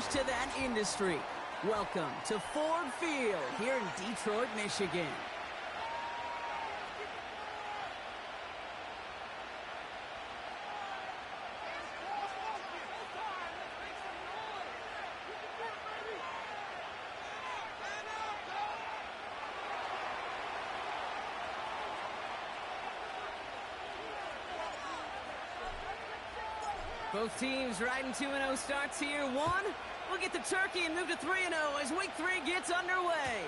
stars to that industry. Welcome to Ford Field here in Detroit, Michigan. Both teams riding 2-0 starts here. One, we'll get the turkey and move to 3-0 as week 3 gets underway.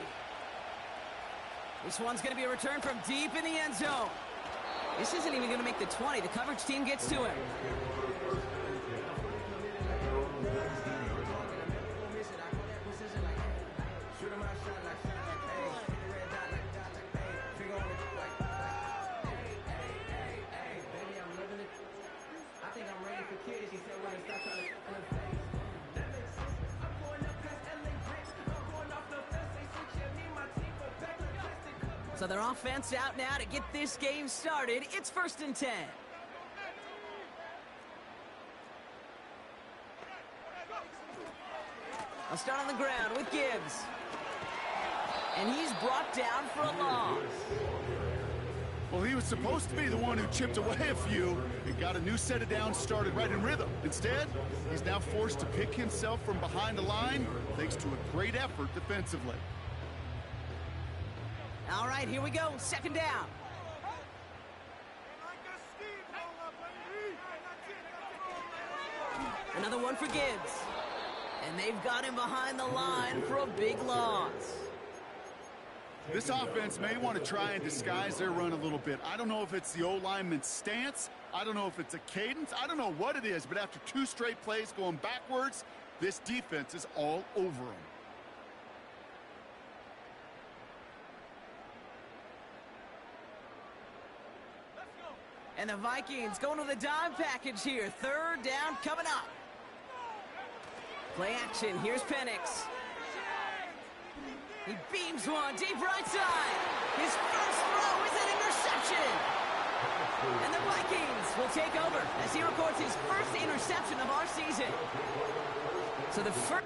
This one's going to be a return from deep in the end zone. This isn't even going to make the 20. The coverage team gets to him. So their offense out now to get this game started. It's 1st and 10. I'll start on the ground with Gibbs. And he's brought down for a loss. Well, he was supposed to be the one who chipped away a few and got a new set of downs started right in rhythm. Instead, he's now forced to pick himself from behind the line thanks to a great effort defensively. All right, here we go. 2nd down. Another one for Gibbs. And they've got him behind the line for a big loss. This offense may want to try and disguise their run a little bit. I don't know if it's the O-lineman's stance. I don't know if it's a cadence. I don't know what it is, but after 2 straight plays going backwards, this defense is all over them. And the Vikings going to the dime package here. 3rd down coming up. Play action. Here's Penix. He beams one deep right side. His first throw is an interception. And the Vikings will take over as he records his first interception of our season. So the first...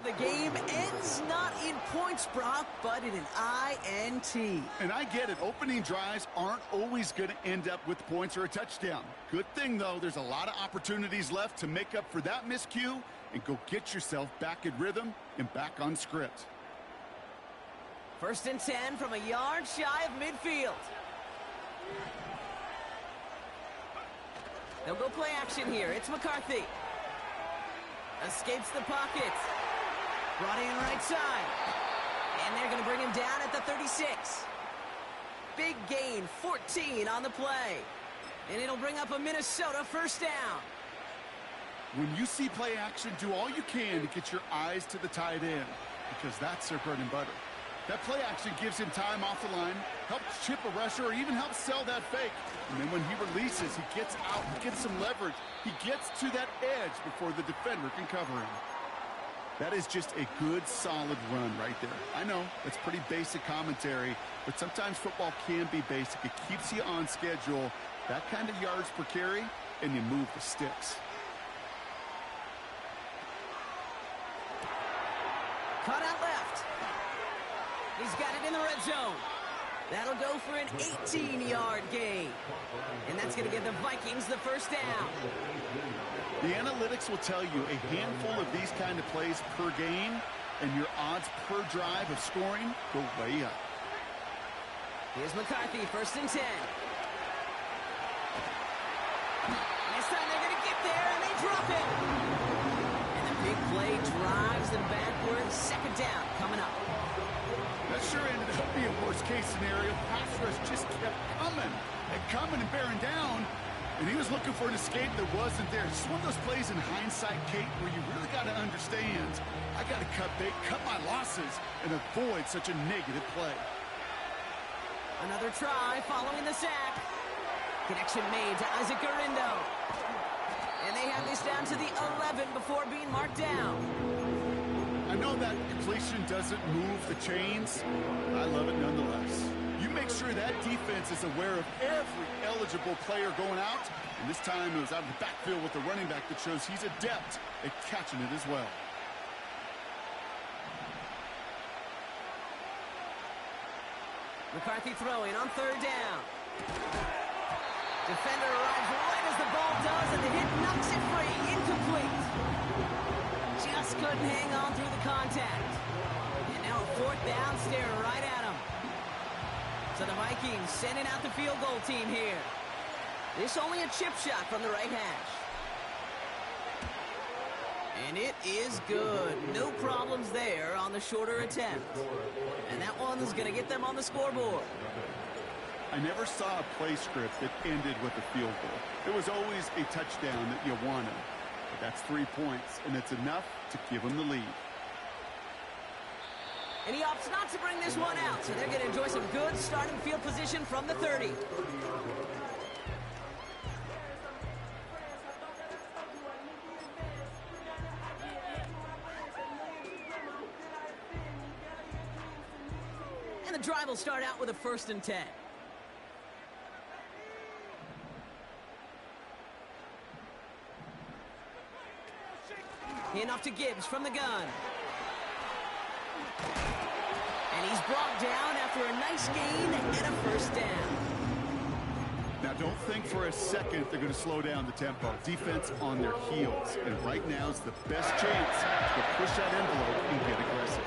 The game ends not in points, Brock, but in an INT. And I get it. Opening drives aren't always going to end up with points or a touchdown. Good thing, though, there's a lot of opportunities left to make up for that miscue and go get yourself back in rhythm and back on script. 1st and 10 from a yard shy of midfield. They'll go play action here. It's McCarthy. Escapes the pocket. Brought in right side. And they're going to bring him down at the 36. Big gain, 14 on the play. And it'll bring up a Minnesota 1st down. When you see play action, do all you can to get your eyes to the tight end, because that's their bread and butter. That play action gives him time off the line, helps chip a rusher, or even helps sell that fake. And then when he releases, he gets out, he gets some leverage. He gets to that edge before the defender can cover him. That is just a good, solid run right there. I know, it's pretty basic commentary, but sometimes football can be basic. It keeps you on schedule, that kind of yards per carry, and you move the sticks. Cut out left. He's got it in the red zone. That'll go for an 18-yard gain. And that's going to give the Vikings the 1st down. The analytics will tell you a handful of these kind of plays per game, and your odds per drive of scoring go way up. Here's McCarthy, 1st and 10. This time they're going to get there, and they drop it. And the big play drives them backwards. 2nd down coming up. That sure ended up being a worst-case scenario. Pass rush just kept coming and bearing down. And he was looking for an escape that wasn't there. It's just one of those plays in hindsight, Kate, where you really got to understand, I got to cut bait, cut my losses, and avoid such a negative play. Another try following the sack. Connection made to Isaac Garindo. And they have this down to the 11 before being marked down. I know that completion doesn't move the chains, but I love it nonetheless. You make sure that defense is aware of every eligible player going out. And this time it was out of the backfield with the running back that shows he's adept at catching it as well. McCarthy throwing on third down. Defender arrives right as the ball does, and the hit knocks it free. Incomplete. Just couldn't hang on through the contact. And now a fourth down, staring right at him. So the Vikings sending out the field goal team here. This only a chip shot from the right hash. And it is good. No problems there on the shorter attempt. And that one's going to get them on the scoreboard. I never saw a play script that ended with a field goal. There was always a touchdown that you wanted. But that's 3 points, and it's enough to give them the lead. And he opts not to bring this one out, so they're going to enjoy some good starting field position from the 30. And the drive will start out with a 1st and 10. Enough to Gibbs from the gun. And he's brought down after a nice gain and a 1st down. Now, don't think for a second they're going to slow down the tempo. Defense on their heels. And right now is the best chance to push that envelope and get aggressive.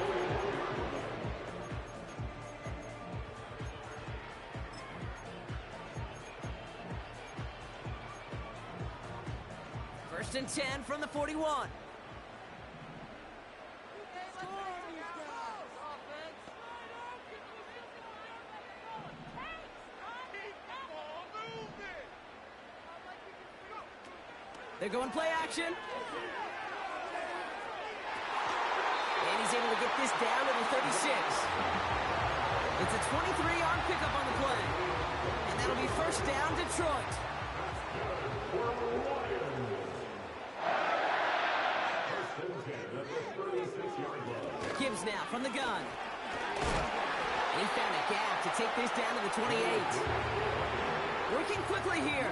First and 10 from the 41. They're going play action. And he's able to get this down to the 36. It's a 23-yard pickup on the play. And that'll be 1st down, Detroit. Gibbs now from the gun. And he found a gap to take this down to the 28. Working quickly here.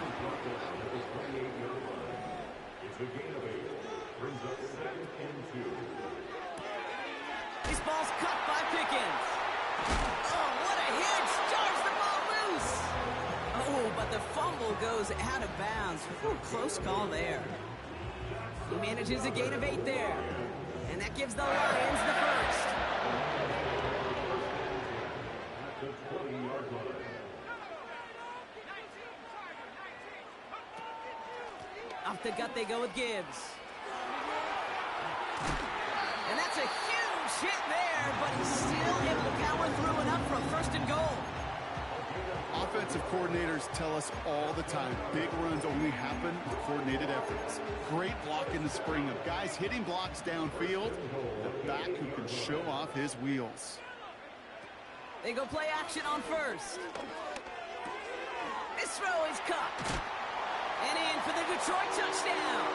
This ball's cut by Pickens. Oh, what a hit! Jars the ball loose. Oh, but the fumble goes out of bounds. Whew, close call there. He manages a gain of 8 there. And that gives the Lions the 1st. Off the gut they go with Gibbs. And that's a huge hit there, but he's still able to power through and up for a 1st and goal. Offensive coordinators tell us all the time, big runs only happen with coordinated efforts. Great block in the spring of guys hitting blocks downfield, the back who can show off his wheels. They go play action on 1st. This throw is caught. And in for the Detroit touchdown.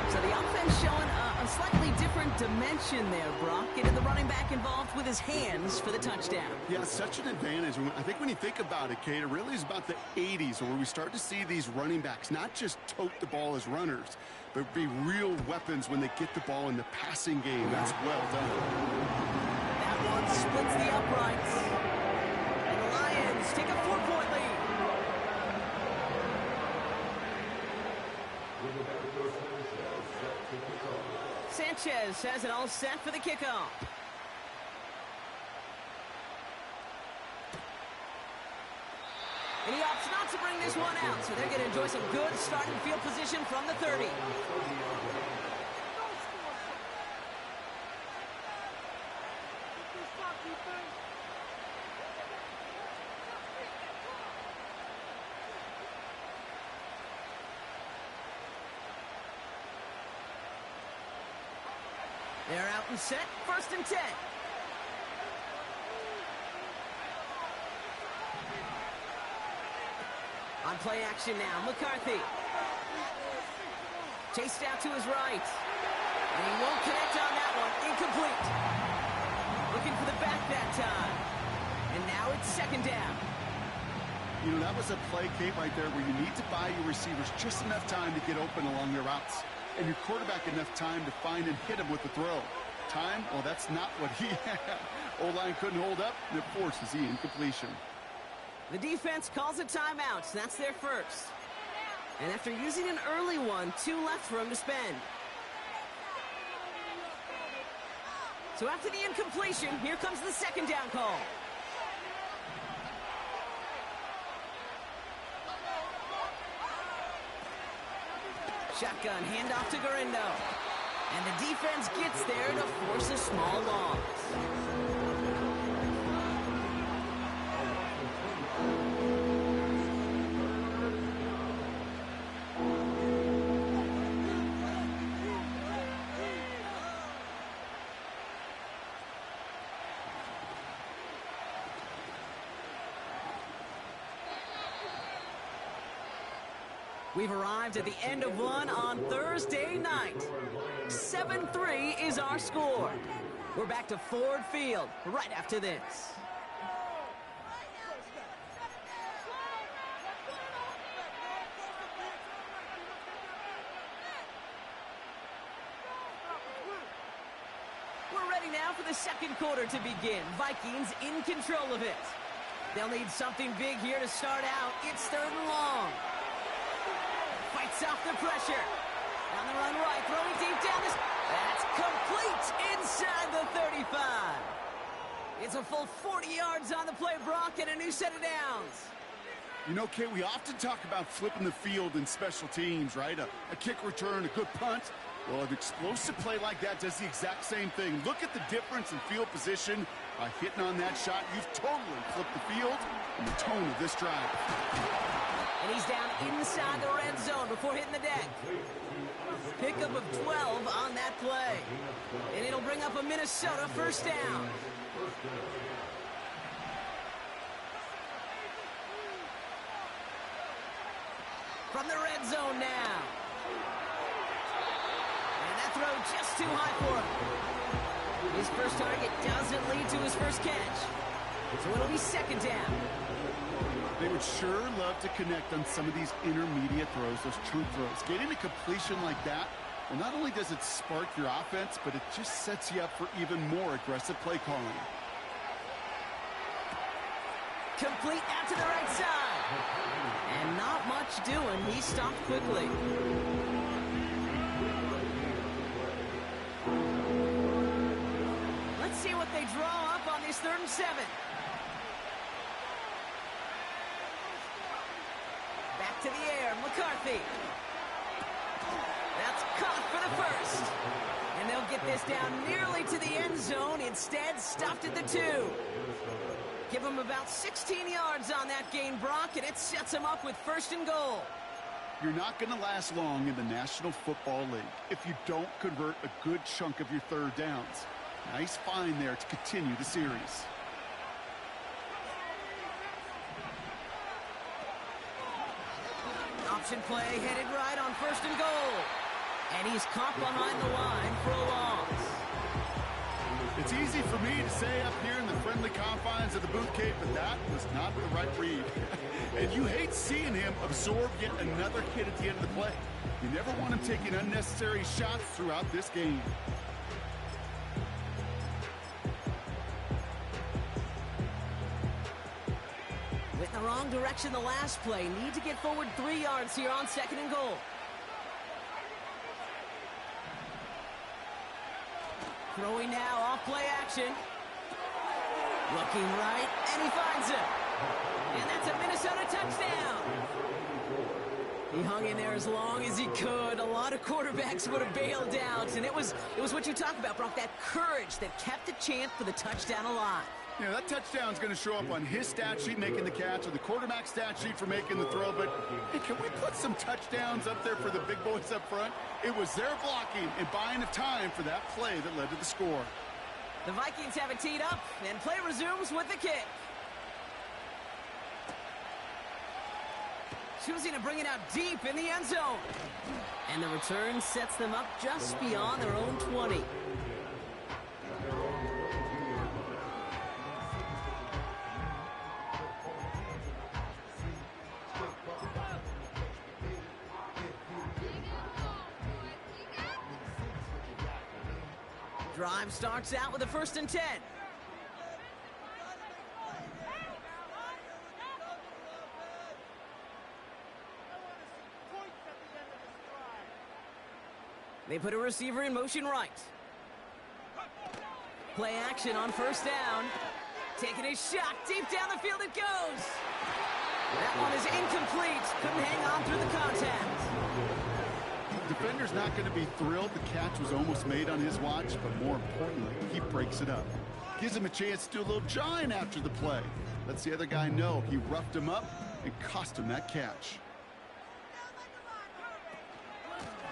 So the offense showing a slightly different dimension there, Brock. Getting the running back involved with his hands for the touchdown. Yeah, such an advantage. I think when you think about it, Kate, it really is about the 80s where we start to see these running backs not just tote the ball as runners, but be real weapons when they get the ball in the passing game. That's well done. That one splits the uprights. And the Lions take a 4-point lead. Sanchez has it all set for the kickoff. And he opts not to bring this one out, so they're going to enjoy some good starting field position from the 30. They're out and set, 1st and 10. On play action now, McCarthy. Chased out to his right. And he won't connect on that one, incomplete. Looking for the back that time. And now It's second down. You know, that was a play, Kate, right there where you need to buy your receivers just enough time to get open along their routes. And your quarterback enough time to find and hit him with the throw. Time? Well, that's not what he had. O-line couldn't hold up, and it forces the incompletion. The defense calls a timeout. That's their first. And after using an early one, 2 left for him to spend. So after the incompletion, here comes the second down call. Shotgun handoff to Garindo. And the defense gets there to force a small loss. We've arrived at the end of one on Thursday night. 7-3 is our score. We're back to Ford Field right after this. We're ready now for the second quarter to begin. Vikings in control of it. They'll need something big here to start out. It's third and long. Fights off the pressure. On the run right, throwing deep down this. That's complete inside the 35. It's a full 40 yards on the play, Brock, and a new set of downs. You know, Kate, we often talk about flipping the field in special teams, right? A kick return, a good punt. Well, an explosive play like that does the exact same thing. Look at the difference in field position. By hitting on that shot, you've totally flipped the field and the tone of this drive. And he's down inside the red zone before hitting the deck. Pickup of 12 on that play. And it'll bring up a Minnesota first down. From the red zone now. And that throw just too high for him. His first target doesn't lead to his first catch. So it'll be second down. They would sure love to connect on some of these intermediate throws, those true throws. Getting a completion like that, well, not only does it spark your offense, but it just sets you up for even more aggressive play calling. Complete out to the right side. And not much doing. He stopped quickly. Let's see what they draw up on this 3rd and 7. Back to the air, McCarthy. That's caught for the first. And they'll get this down nearly to the end zone. Instead, stuffed at the 2. Give him about 16 yards on that gain, Brock, and it sets him up with 1st and goal. You're not going to last long in the National Football League if you don't convert a good chunk of your 3rd downs. Nice find there to continue the series. Option play headed right on 1st and goal. And he's caught behind the line for a loss. It's easy for me to say up here in the friendly confines of the booth, Kate, but that was not the right read. And you hate seeing him absorb yet another hit at the end of the play. You never want him taking unnecessary shots throughout this game. Went in the wrong direction the last play. Need to get forward 3 yards here on 2nd and goal. Throwing now off play action. Looking right, and he finds him. And that's a Minnesota touchdown. He hung in there as long as he could. A lot of quarterbacks would have bailed out. And it was what you talk about, Brock, that courage that kept the chance for the touchdown alive. You know, that touchdown's going to show up on his stat sheet making the catch or the quarterback stat sheet for making the throw. But, hey, can we put some touchdowns up there for the big boys up front? It was their blocking and buying of time for that play that led to the score. The Vikings have it teed up, and play resumes with the kick. Choosing to bring it out deep in the end zone. And the return sets them up just beyond their own 20. Drive starts out with a 1st and 10. They put a receiver in motion right. Play action on 1st down. Taking a shot deep down the field it goes. That one is incomplete. Couldn't hang on through the contact. Defender's not going to be thrilled. The catch was almost made on his watch, but more importantly, he breaks it up. Gives him a chance to do a little jawing after the play. Lets the other guy know he roughed him up and cost him that catch.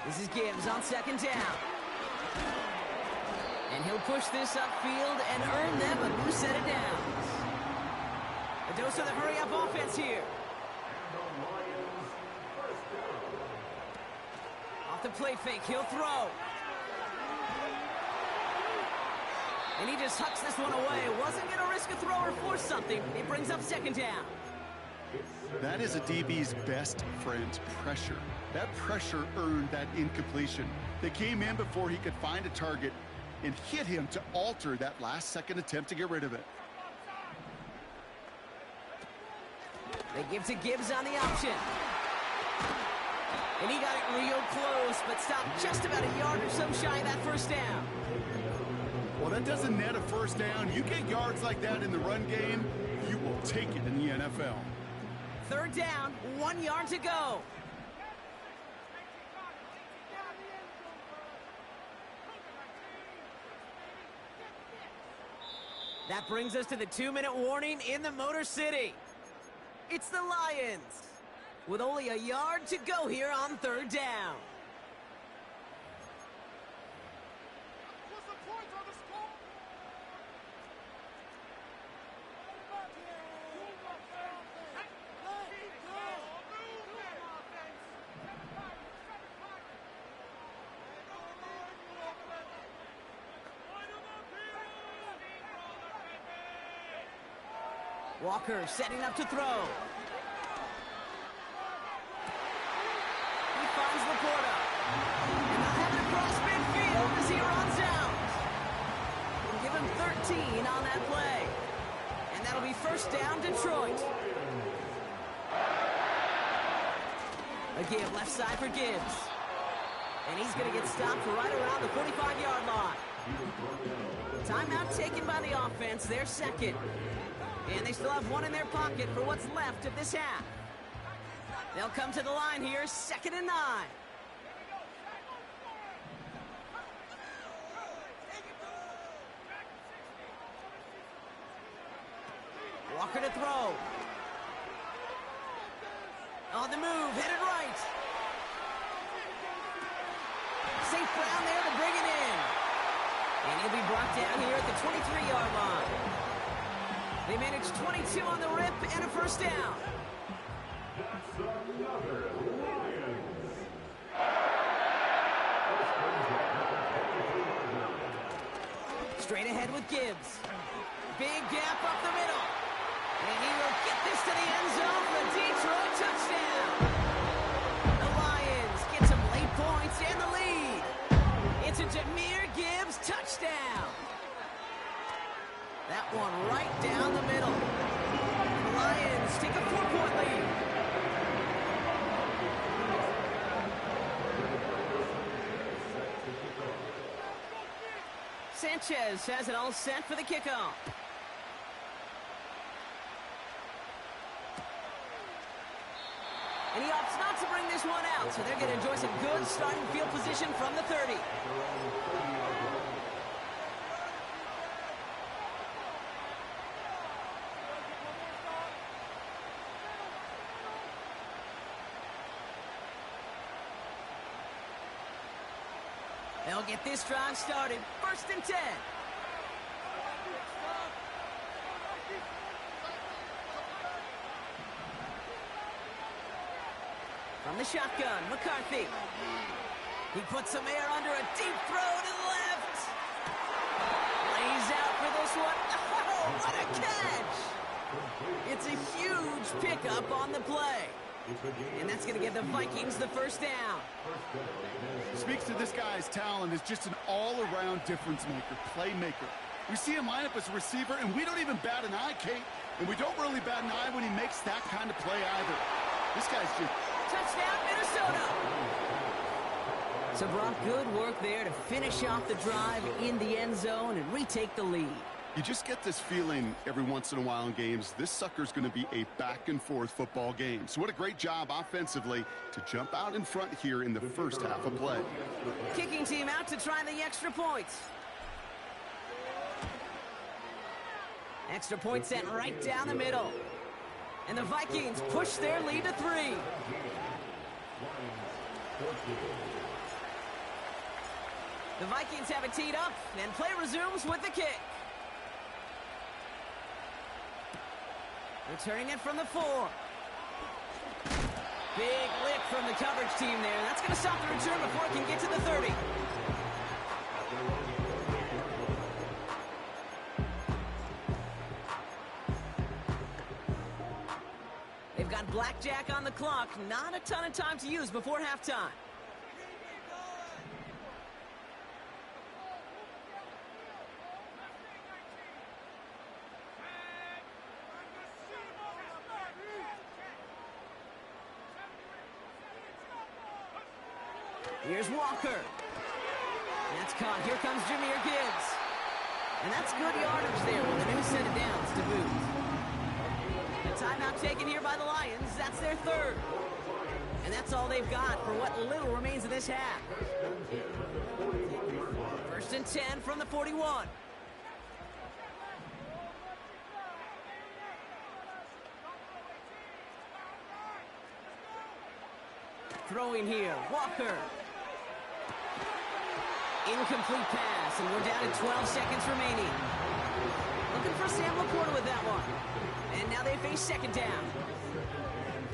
This is Gibbs on 2nd down. And he'll push this upfield and earn them a new set of downs. A dose of the hurry-up offense here. Off the play fake, he'll throw. And he just hucks this one away. Wasn't going to risk a throw or force something. It brings up 2nd down. That is a DB's best friend, pressure. That pressure earned that incompletion. They came in before he could find a target and hit him to alter that last-second attempt to get rid of it. They give to Gibbs on the option. And he got it real close, but stopped just about a yard or so shy of that 1st down. Well, that doesn't net a 1st down. You get yards like that in the run game, you will take it in the NFL. 3rd down, 1 yard to go. That brings us to the 2-minute warning in the Motor City. It's the Lions, with only a yard to go here on 3rd down. Walker setting up to throw. He finds Laporta. And they'll have it across midfield as he runs out. We'll give him 13 on that play. And that'll be 1st down, Detroit. A give left side for Gibbs. And he's going to get stopped right around the 45-yard line. Timeout taken by the offense, their 2nd. And they still have 1 in their pocket for what's left of this half. They'll come to the line here, 2nd and 9. Walker to throw. On the move, headed right. St. Brown there to bring it in. And he'll be brought down here at the 23-yard line. They managed 22 on the rip and a 1st down. Straight ahead with Gibbs. Big gap up the middle. And he will get this to the end zone for a Detroit touchdown. The Lions get some late points and the lead. It's a Jahmyr Gibbs touchdown. That one right down the middle. The Lions take a 4-point lead. Sanchez has it all set for the kickoff. And he opts not to bring this one out, so they're going to enjoy some good starting field position from the 30. They'll get this drive started. 1st and 10. From the shotgun, McCarthy. He puts some air under a deep throw to the left. Lays out for this one. Oh, what a catch! It's a huge pickup on the play. And that's going to give the Vikings the first down. Speaks to this guy's talent as just an all-around difference maker, playmaker. We see him line up as a receiver, and we don't even bat an eye, Kate. And we don't really bat an eye when he makes that kind of play either. This guy's just... Touchdown, Minnesota! So, Brock, good work there to finish off the drive in the end zone and retake the lead. You just get this feeling every once in a while in games, this sucker's going to be a back-and-forth football game. So what a great job offensively to jump out in front here in the first half of play. Kicking team out to try the extra points. Extra point sent right down the middle. And the Vikings push their lead to 3. The Vikings have it teed up, and play resumes with the kick. Returning it from the 4. Big lift from the coverage team there. That's going to stop the return before it can get to the 30. They've got blackjack on the clock. Not a ton of time to use before halftime. Here's Walker. That's caught. Here comes Jahmyr Gibbs. And that's good yardage there with a new set of downs to boot. The timeout taken here by the Lions. That's their 3rd. And that's all they've got for what little remains of this half. 1st and 10 from the 41. Throwing here, Walker. Incomplete pass, and we're down to 12 seconds remaining. Looking for Sam Laporta with that one. And now they face 2nd down.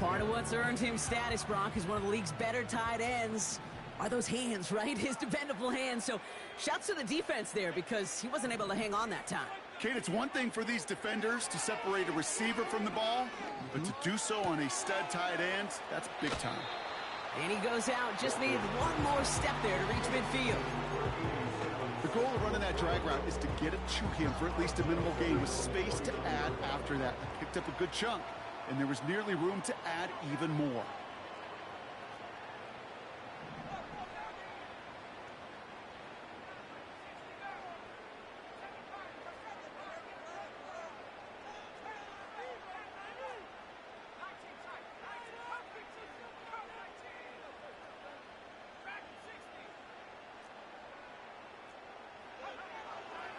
Part of what's earned him status, Brock, is one of the league's better tight ends. Are those hands, right? His dependable hands. So shouts to the defense there because he wasn't able to hang on that time. Kate, it's one thing for these defenders to separate a receiver from the ball, but to do so on a stud tight end, that's big time. And he goes out, just needed one more step there to reach midfield. The goal of running that drag route is to get it to him for at least a minimal gain with space to add after that. I picked up a good chunk, and there was nearly room to add even more.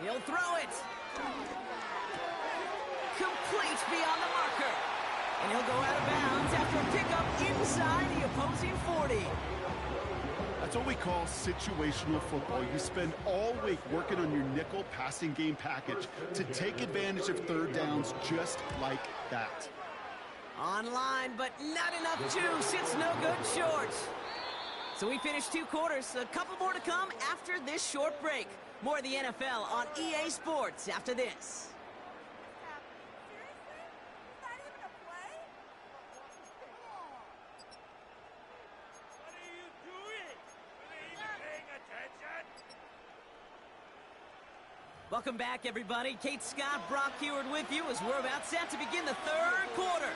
He'll throw it. Complete beyond the marker. And he'll go out of bounds after a pickup inside the opposing 40. That's what we call situational football. You spend all week working on your nickel passing game package to take advantage of 3rd downs just like that. Online, but not enough juice. It's no good short. So we finished 2 quarters. A couple more to come after this short break. More of the NFL on EA Sports after this. Welcome back, everybody. Kate Scott, Brock Heward with you as we're about set to begin the 3rd quarter.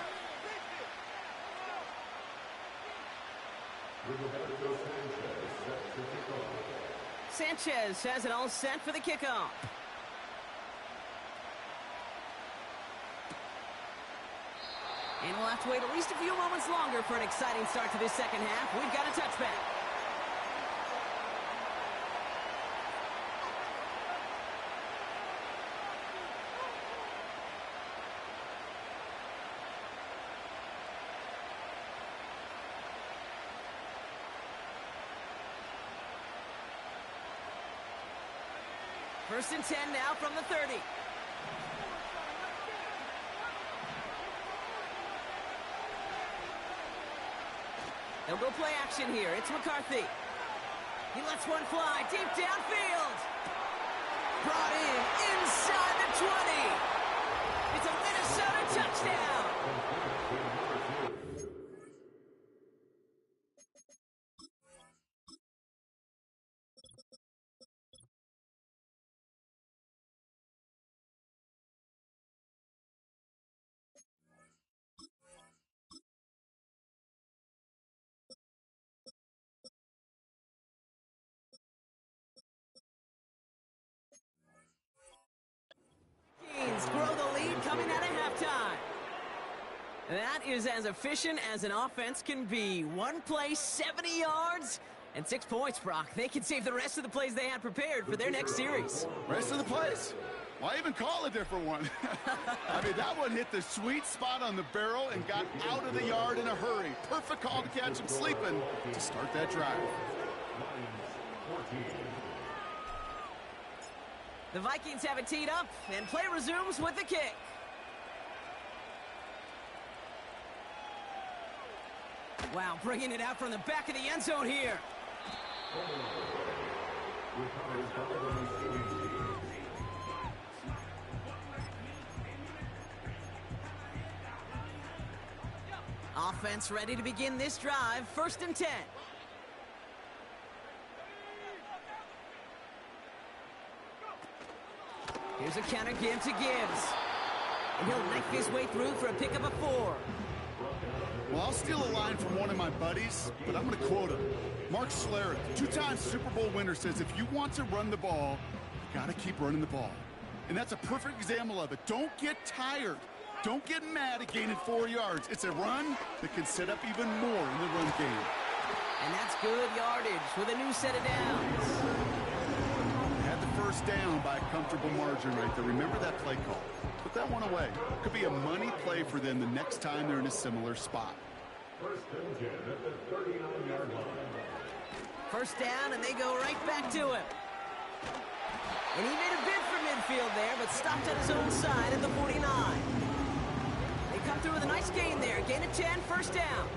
Sanchez has it all set for the kickoff. And we'll have to wait at least a few moments longer for an exciting start to this 2nd half. We've got a touchback. First and 10 now from the 30. They'll go play action here. It's McCarthy. He lets one fly deep downfield. Brought in inside the 20. It's a Minnesota touchdown. That is as efficient as an offense can be. One play, 70 yards, and 6 points, Brock. They can save the rest of the plays they had prepared for their next series. Rest of the plays? Why even call a different one? I mean, that one hit the sweet spot on the barrel and got out of the yard in a hurry. Perfect call to catch him sleeping to start that drive. The Vikings have it teed up, and play resumes with the kick. Wow, bringing it out from the back of the end zone here. Offense ready to begin this drive. 1st and 10. Here's a counter give to Gibbs. And he'll knife his way through for a pickup of 4. Well, I'll steal a line from one of my buddies, but I'm going to quote him. Mark Schlereth, 2-time Super Bowl winner, says if you want to run the ball, you got to keep running the ball. And that's a perfect example of it. Don't get tired. Don't get mad at gaining 4 yards. It's a run that can set up even more in the run game. And that's good yardage with a new set of downs. Had the first down by a comfortable margin right there. Remember that play call. Put that one away. Could be a money play for them the next time they're in a similar spot. 1st and 10 at the 39-yard line. 1st down, and they go right back to him. And he made a bid for midfield there, but stopped at his own side at the 49. They come through with a nice gain there. Gain of 10, 1st down.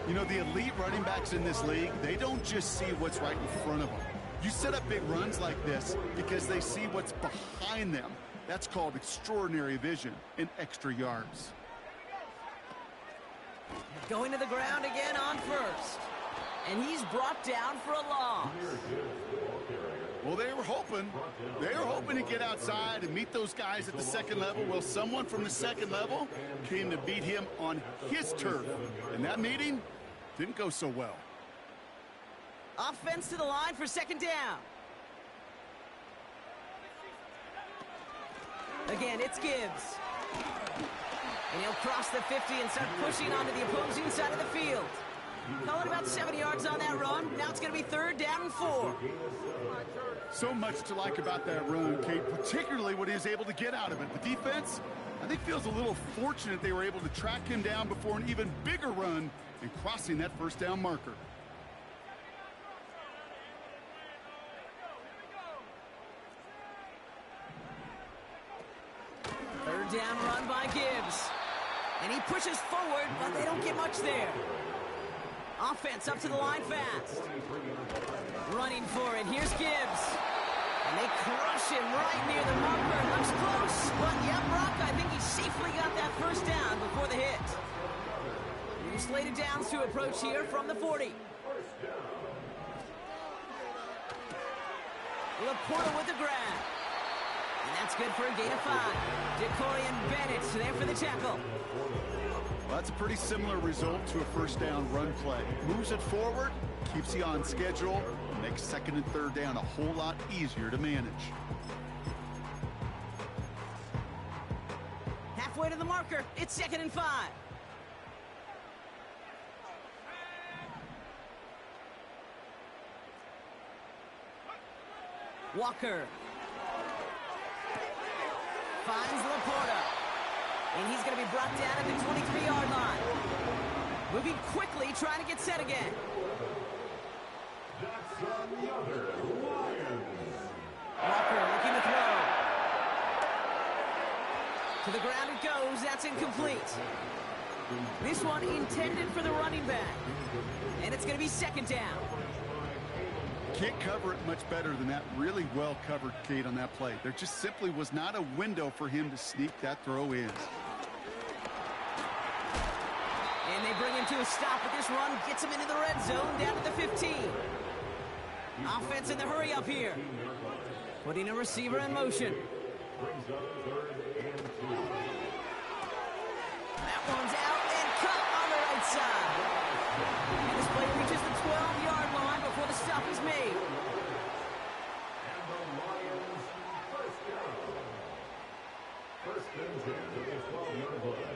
You know, the elite running backs in this league, they don't just see what's right in front of them. You set up big runs like this because they see what's behind them. That's called extraordinary vision and extra yards. Going to the ground again on 1st. And he's brought down for a loss. Well, they were hoping to get outside and meet those guys at the 2nd level. Well, someone from the 2nd level came to beat him on his turf. And that meeting didn't go so well. Offense to the line for 2nd down. Again, it's Gibbs. And he'll cross the 50 and start pushing onto the opposing side of the field. Call it about 70 yards on that run. Now it's going to be 3rd down and 4. So much to like about that run, Kate, particularly what he was able to get out of it. The defense, I think, feels a little fortunate they were able to track him down before an even bigger run and crossing that 1st down marker. Third down run by Gibbs. And he pushes forward, but they don't get much there. Offense up to the line fast. Running for it. Here's Gibbs. And they crush him right near the marker. Looks close, but yeah, Brock, I think he safely got that 1st down before the hit. New slated downs to approach here from the 40. Laporta with the grab. And that's good for a gain of 5. Decorian Bennett there for the tackle. Well, that's a pretty similar result to a 1st down run play. Moves it forward, keeps you on schedule, and makes 2nd and 3rd down a whole lot easier to manage. Halfway to the marker, it's 2nd and 5. Walker finds Laporta. And he's going to be brought down at the 23-yard line. Moving quickly, trying to get set again. Walker looking to throw. To the ground it goes. That's incomplete. This one intended for the running back. And it's going to be 2nd down. Can't cover it much better than that. Really well covered, Kate, on that play. There just simply was not a window for him to sneak that throw in. And they bring him to a stop, but this run gets him into the red zone down to the 15. Offense in the hurry up here. Putting a receiver in motion. That one's out and cut on the right side. And this play reaches the 12-yard line before the stop is made. And the Lions 1st down. 1st and 10 to the 12-yard line.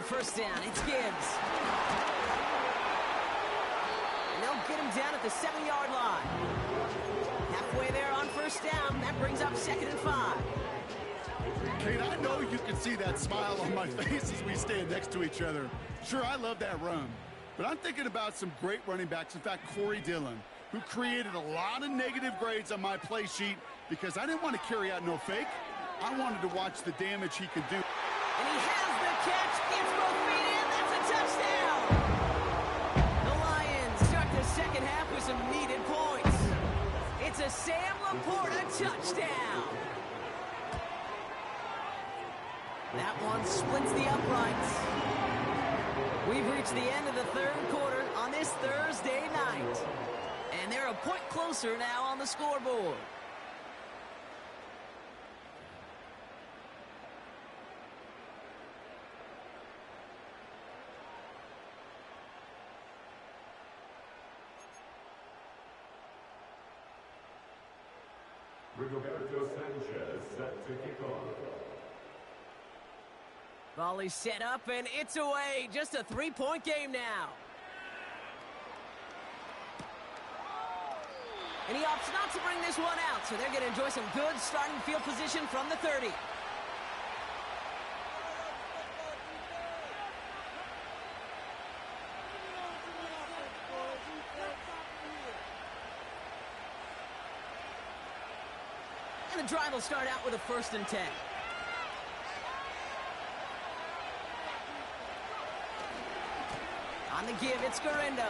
first down. It's Gibbs. And they'll get him down at the 7-yard line. Halfway there on first down. That brings up 2nd and 5. Kate, I know you can see that smile on my face as we stand next to each other. Sure, I love that run. But I'm thinking about some great running backs. In fact, Corey Dillon, who created a lot of negative grades on my play sheet because I didn't want to carry out no fake. I wanted to watch the damage he could do. And he has the catch, gets both feet in, that's a touchdown! The Lions start the second half with some needed points. It's a Sam Laporta touchdown! That one splits the uprights. We've reached the end of the third quarter on this Thursday night. And they're a point closer now on the scoreboard. Rigoberto Sanchez set to kick off. Volley set up, and it's away. Just a 3-point game now. And he opts not to bring this one out, so they're going to enjoy some good starting field position from the 30. And the drive will start out with a 1st and 10. On the give, it's Garendo.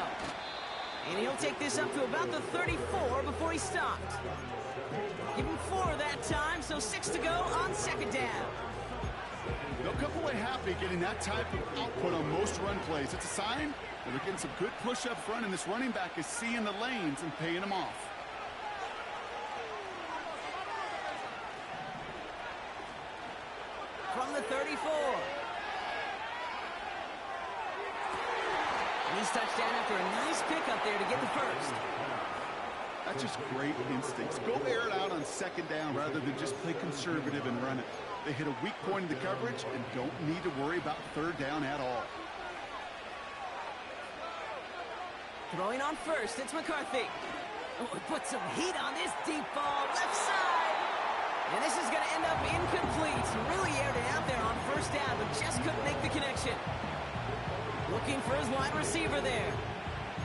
And he'll take this up to about the 34 before he stopped. Give him 4 that time, so 6 to go on 2nd down. They'll come away happy getting that type of output on most run plays. It's a sign that they're getting some good push up front, and this running back is seeing the lanes and paying them off. From the 34. He's touched down after a nice pickup there to get the first. That's just great instincts. Go air it out on 2nd down rather than just play conservative and run it. They hit a weak point in the coverage and don't need to worry about 3rd down at all. Throwing on first, it's McCarthy. Oh, put some heat on this deep ball, left side. And this is going to end up incomplete. Really aired it out there on 1st down, but just couldn't make the connection. Looking for his wide receiver there.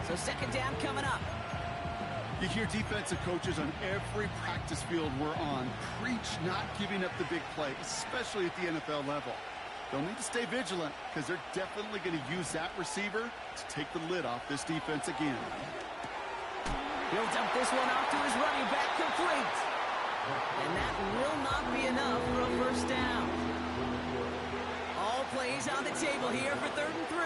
So 2nd down coming up. You hear defensive coaches on every practice field we're on preach not giving up the big play, especially at the NFL level. They'll need to stay vigilant because they're definitely going to use that receiver to take the lid off this defense again. He'll dump this one off to his running back, complete. And that will not be enough for a 1st down. All plays on the table here for 3rd and 3.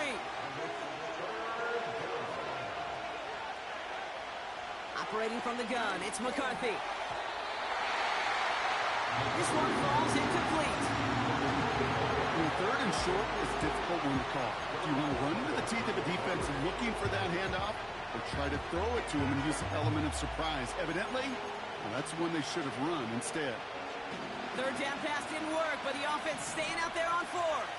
Operating from the gun, it's McCarthy. This one falls incomplete. 3rd and short is a difficult one to call. Do you want to run into the teeth of a defense looking for that handoff, or try to throw it to him and use an element of surprise? Evidently, well, that's one they should have run instead. 3rd down pass didn't work, but the offense staying out there on 4th.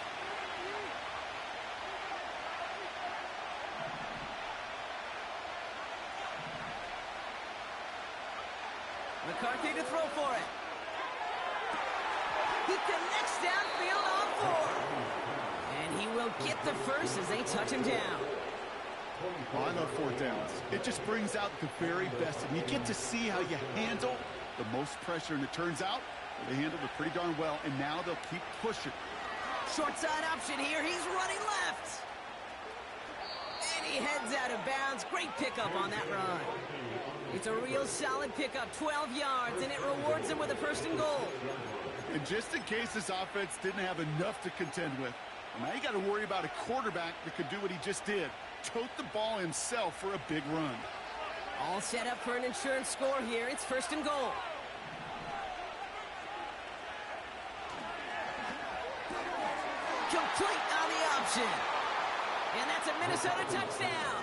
McCarthy to throw for it. He connects downfield on 4. And he will get the first as they touch him down. Well, I love 4th downs. It just brings out the very best, and you get to see how you handle the most pressure, and it turns out they handled it pretty darn well, and now they'll keep pushing. Short side option here. He's running left. And he heads out of bounds. Great pickup on that run. It's a real solid pickup, 12 yards, and it rewards him with a 1st and goal. And just in case this offense didn't have enough to contend with, now you got to worry about a quarterback that could do what he just did. Tote the ball himself for a big run. All set up for an insurance score here. It's 1st and goal. Complete on the option. And that's a Minnesota touchdown.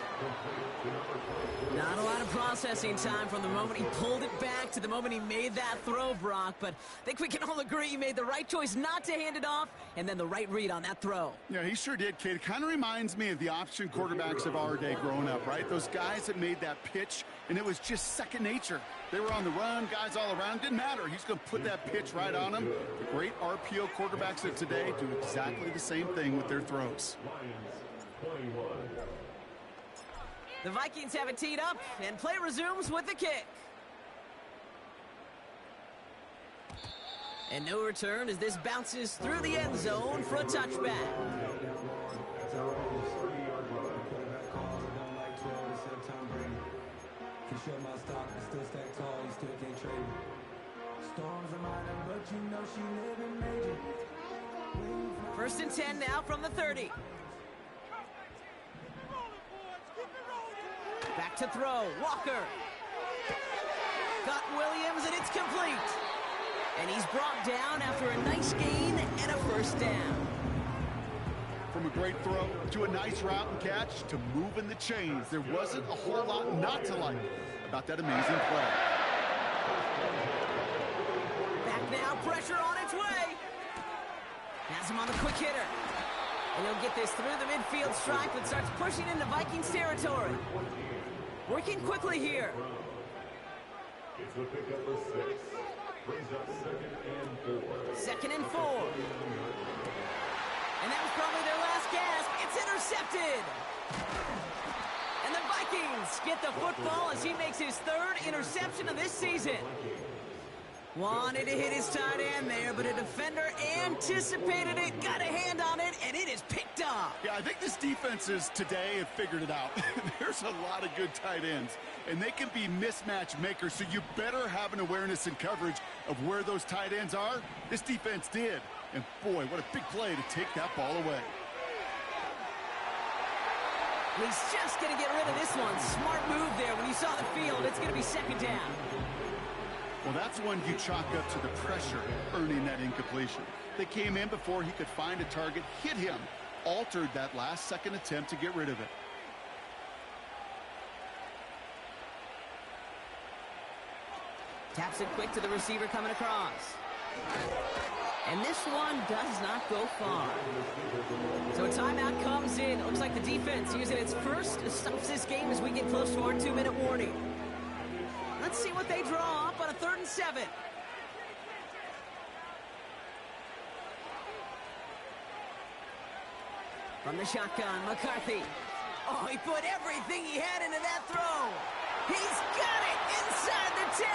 Not a lot of processing time from the moment he pulled it back to the moment he made that throw, Brock. But I think we can all agree he made the right choice not to hand it off, and then the right read on that throw. Yeah, he sure did, kid. It kind of reminds me of the option quarterbacks of our day growing up, right? Those guys that made that pitch, and it was just second nature. They were on the run, guys all around. Didn't matter. He's going to put that pitch right on them. The great RPO quarterbacks of today do exactly the same thing with their throws. The Vikings have it teed up, and play resumes with the kick. And no return as this bounces through the end zone for a touchback. First and 10 now from the 30. Back to throw, Walker. Got Williams, and it's complete. And he's brought down after a nice gain and a first down. From a great throw to a nice route and catch to moving the chains, there wasn't a whole lot not to like about that amazing play. Back now, pressure on its way. Has him on the quick hitter. And he'll get this through the midfield stripe and starts pushing into Vikings territory. Working quickly here. It's the pickup of 6. Brings up 2nd and 4. 2nd and 4. And that was probably their last gasp. It's intercepted. And the Vikings get the football as he makes his 3rd interception of this season. Wanted to hit his tight end there, but a defender anticipated it, got a hand on it, and it is picked up. Yeah, I think this defenses today have figured it out. There's a lot of good tight ends, and they can be mismatch makers, so you better have an awareness and coverage of where those tight ends are. This defense did, and boy, what a big play to take that ball away. He's just going to get rid of this one. Smart move there when you saw the field. It's going to be 2nd down. Well, that's one you chalk up to the pressure earning that incompletion. They came in before he could find a target, hit him, altered that last second attempt to get rid of it. Taps it quick to the receiver coming across. And this one does not go far. So a timeout comes in. It looks like the defense using its first stops this game as we get close to our 2-minute warning. Let's see what they draw up on a 3rd and 7. From the shotgun, McCarthy. Oh, he put everything he had into that throw. He's got it inside the 10.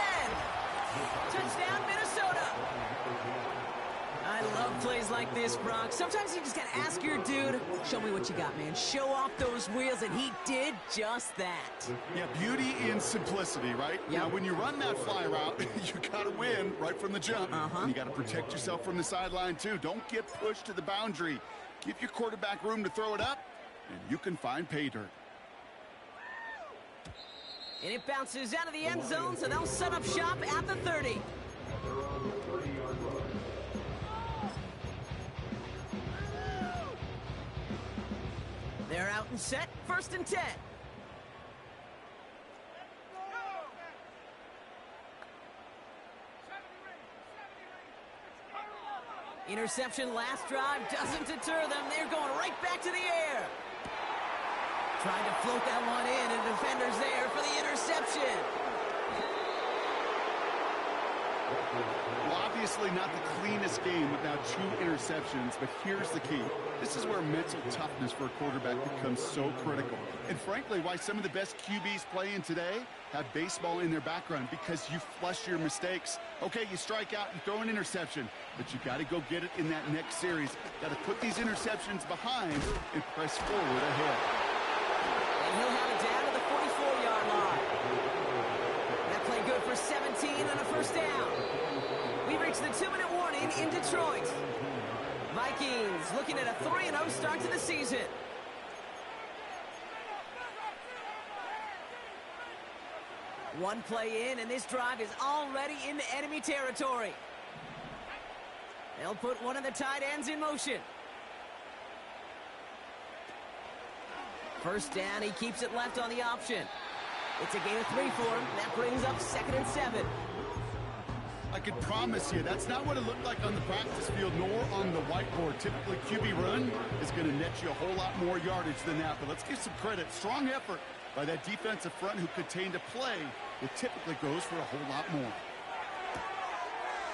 Touchdown, Minnesota. I love plays like this, Brock. Sometimes you just got to ask your dude, show me what you got, man. Show off those wheels, and he did just that. Yeah, beauty in simplicity, right? Yep. Now, when you run that fly route, you got to win right from the jump. And you got to protect yourself from the sideline, too. Don't get pushed to the boundary. Give your quarterback room to throw it up, and you can find pay dirt. And it bounces out of the end zone, so they'll set up shop at the 30. They're out and set, 1st and 10. Interception last drive doesn't deter them. They're going right back to the air. Trying to float that one in, and defender's there for the interception. Well, obviously not the cleanest game with now 2 interceptions, but here's the key. This is where mental toughness for a quarterback becomes so critical. And frankly, why some of the best QBs playing today have baseball in their background, because you flush your mistakes. Okay, you strike out and throw an interception, but you got to go get it in that next series. Got to put these interceptions behind and press forward ahead. And he'll have it down to the 44-yard line. That play good for 17 and a first down. We reach the 2-minute warning in Detroit. Vikings looking at a 3-0 start to the season. One play in, and this drive is already into enemy territory. They'll put one of the tight ends in motion. First down, he keeps it left on the option. It's a gain of 3 for him. That brings up 2nd and 7. I can promise you, that's not what it looked like on the practice field, nor on the whiteboard. Typically, QB run is going to net you a whole lot more yardage than that. But let's give some credit. Strong effort by that defensive front who contained a play that typically goes for a whole lot more.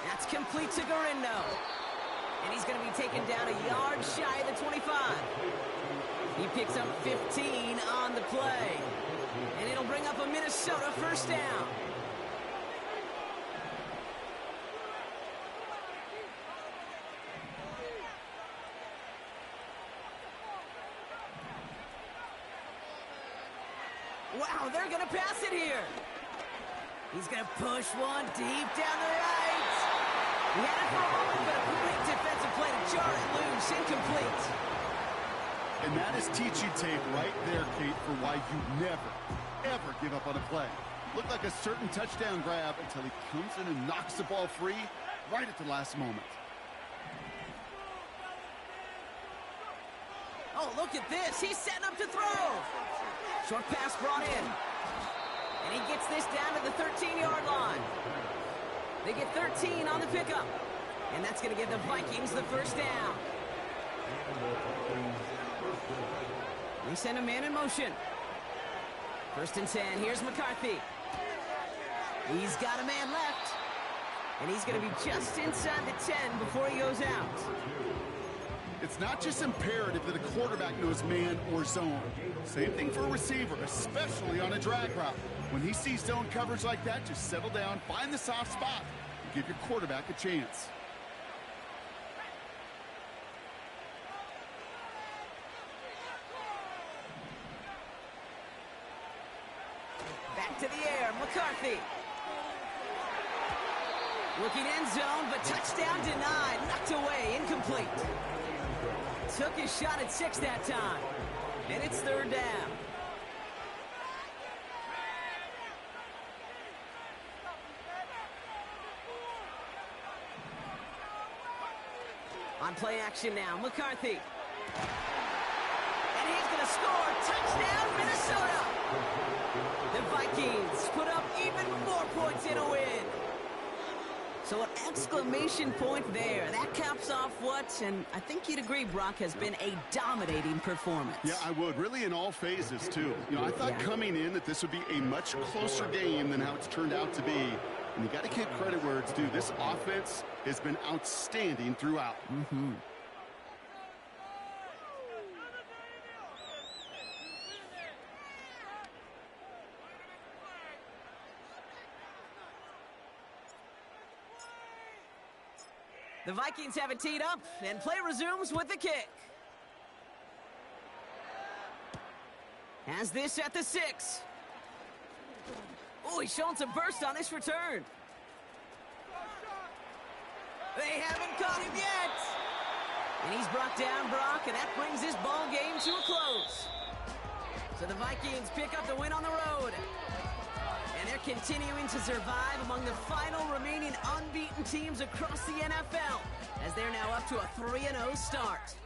That's complete to Garindo. And he's going to be taken down a yard shy of the 25. He picks up 15 on the play. And it'll bring up a Minnesota first down. Wow, they're going to pass it here. He's going to push one deep down the right. He had it for a moment, but a great defensive play to jar it loose, incomplete. And that is teaching tape right there, Kate, for why you never, ever give up on a play. Looked like a certain touchdown grab until he comes in and knocks the ball free right at the last moment. Oh, look at this. He's setting up to throw. Short pass brought in. And he gets this down to the 13-yard line. They get 13 on the pickup. And that's going to give the Vikings the first down. They send a man in motion. 1st and 10. Here's McCarthy. He's got a man left. And he's going to be just inside the 10 before he goes out. It's not just imperative that a quarterback knows man or zone. Same thing for a receiver, especially on a drag route. When he sees zone coverage like that, just settle down, find the soft spot, and give your quarterback a chance. Back to the air, McCarthy. Looking end zone, but touchdown denied. Knocked away, incomplete. Took his shot at 6 that time. And it's 3rd down. On play action now, McCarthy. And he's going to score. Touchdown, Minnesota. The Vikings put up even more points in a win. So an exclamation point there. That caps off what, and I think you'd agree, Brock, has been a dominating performance. Yeah, I would. Really in all phases, too. You know, I thought coming in that this would be a much closer game than how it's turned out to be. And you got to give credit where it's due. This offense has been outstanding throughout. The Vikings have it teed up, and play resumes with the kick. Has this at the 6. Oh, he's showing some burst on this return. They haven't caught him yet. And he's brought down, Brock, and that brings this ball game to a close. So the Vikings pick up the win on the road. And they're continuing to survive among the final remaining unbeaten teams across the NFL, as they're now up to a 3-0 start.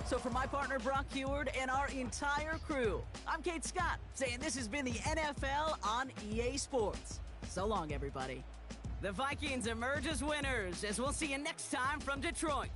So for my partner Brock Heward and our entire crew, I'm Kate Scott, saying this has been the NFL on EA Sports. So long, everybody. The Vikings emerge as winners, as we'll see you next time from Detroit.